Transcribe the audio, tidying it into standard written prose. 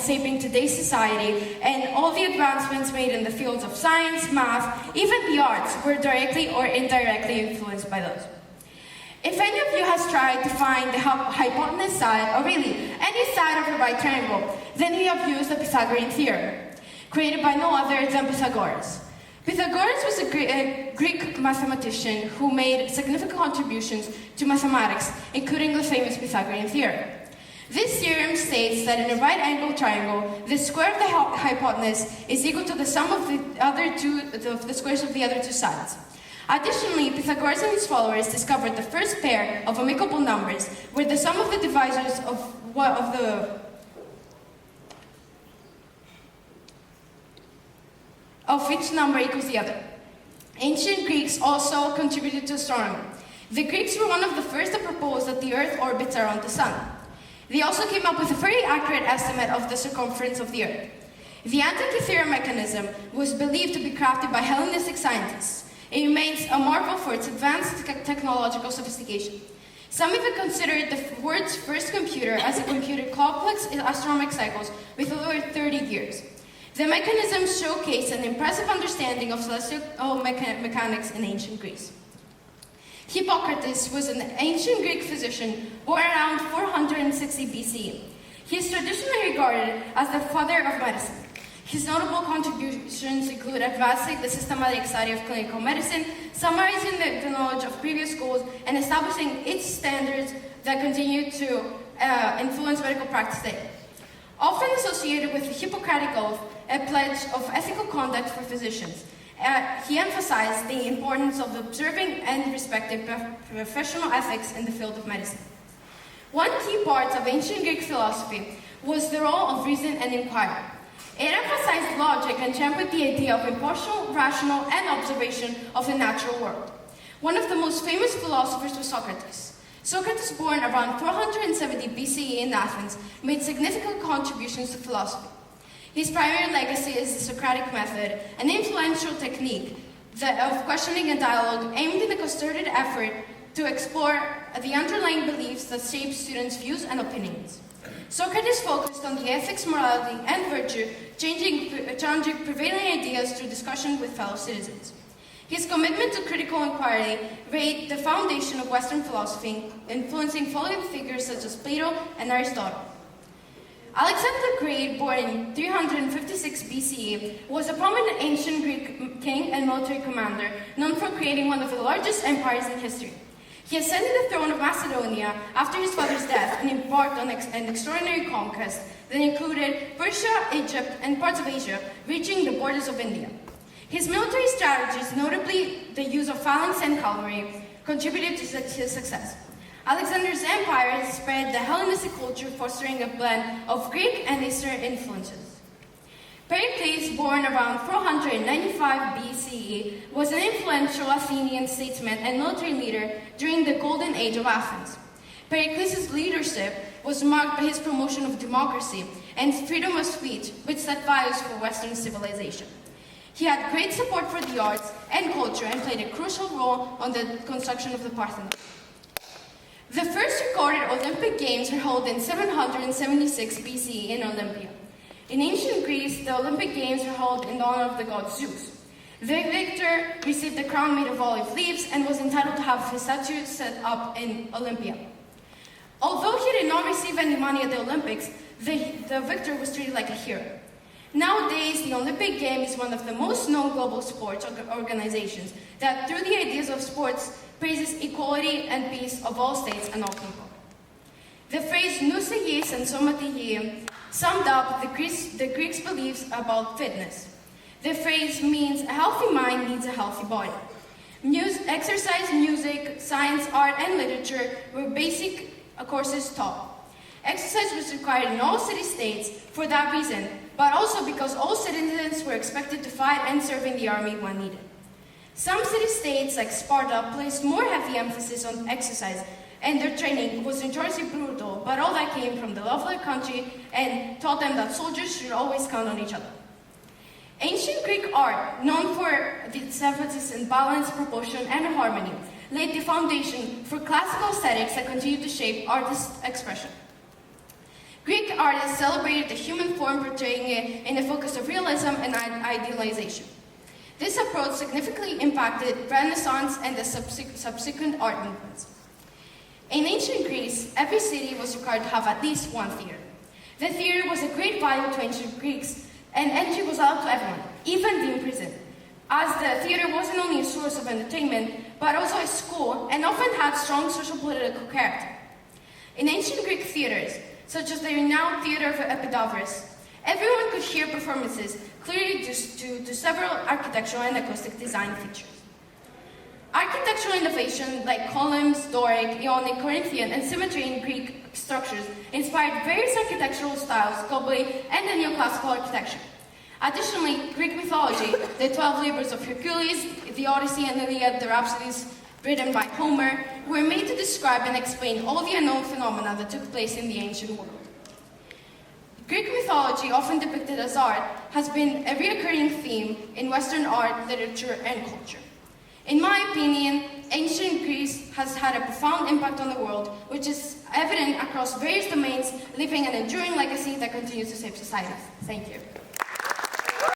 shaping today's society, and all the advancements made in the fields of science, math, even the arts were directly or indirectly influenced by those. If any of you has tried to find the hypotenuse side, or really any side of a right triangle, then you have used the Pythagorean theorem, created by no other than Pythagoras. Pythagoras was a Greek mathematician who made significant contributions to mathematics, including the famous Pythagorean theorem. This theorem states that in a right-angled triangle, the square of the hypotenuse is equal to the sum of the squares of the other two sides. Additionally, Pythagoras and his followers discovered the first pair of amicable numbers, where the sum of the divisors of each number equals the other. Ancient Greeks also contributed to astronomy. The Greeks were one of the first to propose that the Earth orbits around the Sun. They also came up with a very accurate estimate of the circumference of the Earth. The Antikythera mechanism was believed to be crafted by Hellenistic scientists. It remains a marvel for its advanced technological sophistication. Some even considered the world's first computer as it computed complex astronomical cycles with over 30 years. The mechanism showcased an impressive understanding of celestial mechanics in ancient Greece. Hippocrates was an ancient Greek physician born around 460 BCE. He is traditionally regarded as the father of medicine. His notable contributions include advancing the systematic study of clinical medicine, summarizing the knowledge of previous schools, and establishing its standards that continue to influence medical practice today. Often associated with the Hippocratic Oath, a pledge of ethical conduct for physicians, he emphasized the importance of observing and respecting professional ethics in the field of medicine. One key part of ancient Greek philosophy was the role of reason and inquiry. It emphasized logic and championed the idea of impartial, rational, and observation of the natural world. One of the most famous philosophers was Socrates. Socrates, born around 470 BCE in Athens, made significant contributions to philosophy. His primary legacy is the Socratic method, an influential technique of questioning and dialogue aimed in a concerted effort to explore the underlying beliefs that shape students' views and opinions. Socrates focused on the ethics, morality, and virtue, challenging prevailing ideas through discussion with fellow citizens. His commitment to critical inquiry laid the foundation of Western philosophy, influencing following figures such as Plato and Aristotle. Alexander the Great, born in 356 BCE, was a prominent ancient Greek king and military commander known for creating one of the largest empires in history. He ascended the throne of Macedonia after his father's death and embarked on an extraordinary conquest that included Persia, Egypt, and parts of Asia, reaching the borders of India. His military strategies, notably the use of phalanx and cavalry, contributed to his success. Alexander's empire spread the Hellenistic culture, fostering a blend of Greek and Eastern influences. Pericles, born around 495 BCE, was an influential Athenian statesman and military leader during the Golden Age of Athens. Pericles' leadership was marked by his promotion of democracy and freedom of speech, which set values for Western civilization. He had great support for the arts and culture and played a crucial role on the construction of the Parthenon. The first recorded Olympic Games were held in 776 BCE in Olympia. In ancient Greece, the Olympic Games were held in honor of the god Zeus. The victor received a crown made of olive leaves and was entitled to have his statue set up in Olympia. Although he did not receive any money at the Olympics, the victor was treated like a hero. Nowadays, the Olympic Game is one of the most known global sports organizations that, through the ideas of sports, praises equality and peace of all states and all people. The phrase nous ayis and somatia summed up the Greeks' beliefs about fitness. The phrase means a healthy mind needs a healthy body. Exercise, music, science, art, and literature were basic courses taught. Exercise was required in all city-states for that reason, but also because all citizens were expected to fight and serve in the army when needed. Some city-states, like Sparta, placed more heavy emphasis on exercise, and their training was notoriously brutal, but all that came from the love of their country and taught them that soldiers should always count on each other. Ancient Greek art, known for its emphasis in balance, proportion, and harmony, laid the foundation for classical aesthetics that continue to shape artist expression. Greek artists celebrated the human form, portraying it in a focus of realism and idealization. This approach significantly impacted Renaissance and the subsequent art movements. In ancient Greece, every city was required to have at least one theater. The theater was a great value to ancient Greeks, and entry was allowed to everyone, even the imprisoned, as the theater wasn't only a source of entertainment, but also a school, and often had strong social political character. In ancient Greek theaters, such as the renowned Theater of Epidaurus, everyone could hear performances, clearly due to several architectural and acoustic design features. Architectural innovation like columns, Doric, Ionic, Corinthian, and symmetry in Greek structures inspired various architectural styles globally and the neoclassical architecture. Additionally, Greek mythology, the 12 labors of Hercules, the Odyssey and Iliad, the Rhapsodies written by Homer, were made to describe and explain all the unknown phenomena that took place in the ancient world. Greek mythology, often depicted as art, has been a recurring theme in Western art, literature, and culture. In my opinion, ancient Greece has had a profound impact on the world, which is evident across various domains, leaving an enduring legacy that continues to shape societies. Thank you.